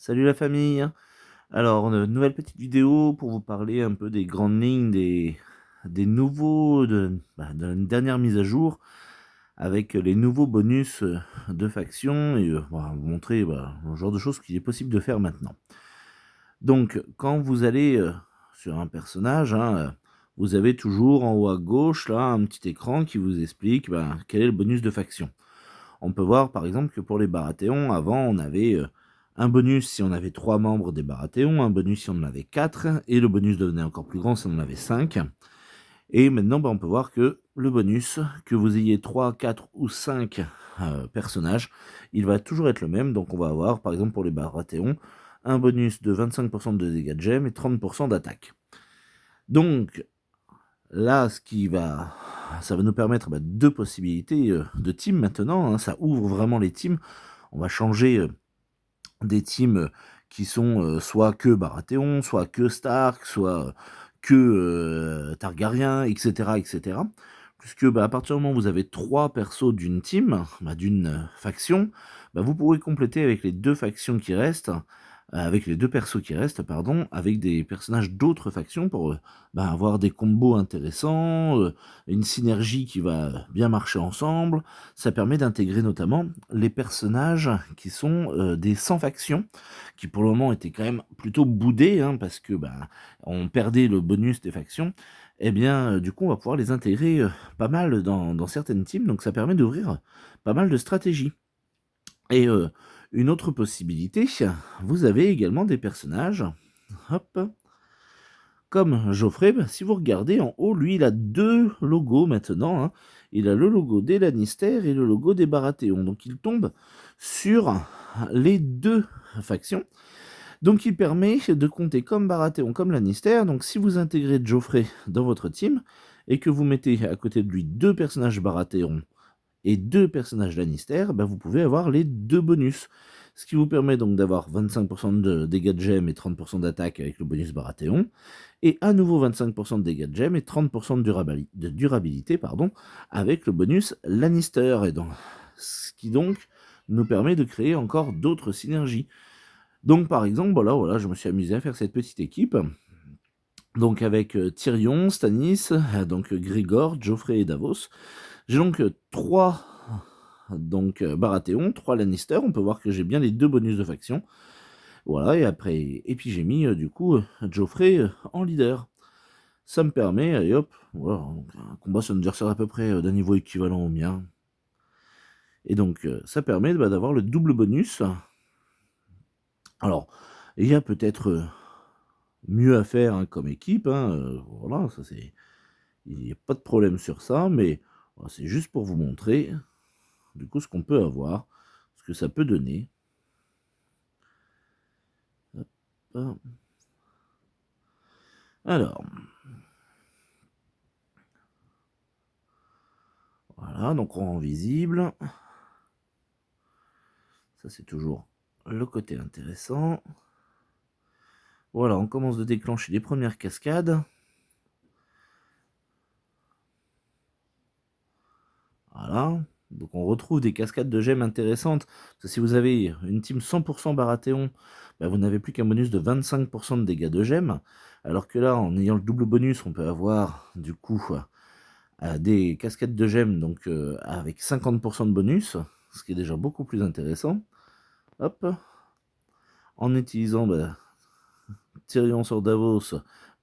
Salut la famille. Alors, nouvelle petite vidéo pour vous parler un peu des grandes lignes des nouveaux de la dernière mise à jour avec les nouveaux bonus de faction et vous montrer le genre de choses qu'il est possible de faire maintenant. Donc, quand vous allez sur un personnage, hein, vous avez toujours en haut à gauche là un petit écran qui vous explique quel est le bonus de faction. On peut voir par exemple que pour les Baratheons, avant on avait un bonus si on avait 3 membres des Baratheons, un bonus si on en avait 4, et le bonus devenait encore plus grand si on en avait 5. Et maintenant, on peut voir que le bonus, que vous ayez 3, 4 ou 5 personnages, il va toujours être le même. Donc on va avoir, par exemple pour les Baratheons, un bonus de 25% de dégâts de gemmes et 30% d'attaque. Donc là, ça va nous permettre deux possibilités de team maintenant, hein. Ça ouvre vraiment les teams. On va changer des teams qui sont soit que Baratheon, soit que Stark, soit que Targaryen, etc., etc. Puisque à partir du moment où vous avez 3 persos d'une team, d'une faction, vous pourrez compléter avec les deux factions qui restent, avec les deux persos qui restent, pardon, avec des personnages d'autres factions pour avoir des combos intéressants, une synergie qui va bien marcher ensemble. Ça permet d'intégrer notamment les personnages qui sont des sans factions, qui pour le moment étaient quand même plutôt boudés, hein, parce que on perdait le bonus des factions. Eh bien, du coup, on va pouvoir les intégrer pas mal dans certaines teams, donc ça permet d'ouvrir pas mal de stratégies. Et une autre possibilité, vous avez également des personnages, hop, comme Geoffrey. Si vous regardez en haut, lui, il a deux logos maintenant, hein. Il a le logo des Lannister et le logo des Baratheon. Donc il tombe sur les deux factions. Donc il permet de compter comme Baratheon, comme Lannister. Donc si vous intégrez Geoffrey dans votre team et que vous mettez à côté de lui deux personnages Baratheon et deux personnages Lannister, vous pouvez avoir les deux bonus. Ce qui vous permet donc d'avoir 25% de dégâts de gemmes et 30% d'attaque avec le bonus Baratheon, et à nouveau 25% de dégâts de gemmes et 30% de durabilité avec le bonus Lannister. Ce qui donc nous permet de créer encore d'autres synergies. Donc par exemple, voilà, je me suis amusé à faire cette petite équipe. Donc avec Tyrion, Stannis, donc Grégor, Geoffrey et Davos. J'ai donc 3 Baratheon, 3 Lannister. On peut voir que j'ai bien les deux bonus de faction. Voilà, et puis j'ai mis du coup Geoffrey en leader. Ça me permet, allez hop, voilà, donc un combat sur un adversaire à peu près d'un niveau équivalent au mien. Et donc ça permet d'avoir le double bonus. Alors, il y a peut-être mieux à faire, hein, comme équipe, hein, voilà, ça c'est. Il n'y a pas de problème sur ça, mais voilà, c'est juste pour vous montrer du coup ce qu'on peut avoir, ce que ça peut donner. Hop. Alors, voilà, donc rang visible. Ça c'est toujours le côté intéressant. Voilà, on commence de déclencher les premières cascades. Voilà, donc on retrouve des cascades de gemmes intéressantes. Parce que si vous avez une team 100% Baratheon, vous n'avez plus qu'un bonus de 25% de dégâts de gemmes. Alors que là, en ayant le double bonus, on peut avoir du coup des cascades de gemmes donc avec 50% de bonus, ce qui est déjà beaucoup plus intéressant. Hop, en utilisant Tyrion sur Davos,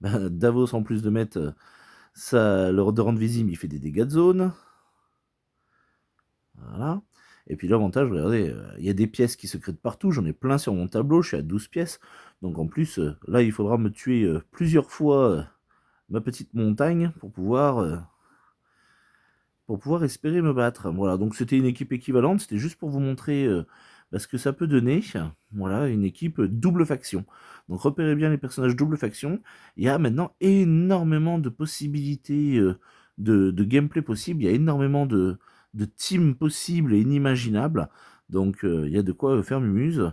Davos en plus de mettre de rendre visible, il fait des dégâts de zone. Voilà. Et puis l'avantage, regardez, il y a des pièces qui se créent de partout, j'en ai plein sur mon tableau, je suis à 12 pièces. Donc en plus, là, il faudra me tuer plusieurs fois ma petite montagne pour pouvoir espérer me battre. Voilà, donc c'était une équipe équivalente, c'était juste pour vous montrer ce que ça peut donner. Voilà, une équipe double faction. Donc repérez bien les personnages double faction. Il y a maintenant énormément de possibilités de gameplay possibles, il y a énormément de teams possibles et inimaginables. Donc il y a de quoi faire mumuse.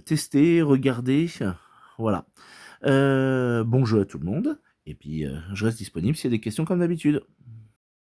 Tester, regarder, voilà. Bon jeu à tout le monde, et puis je reste disponible s'il y a des questions comme d'habitude.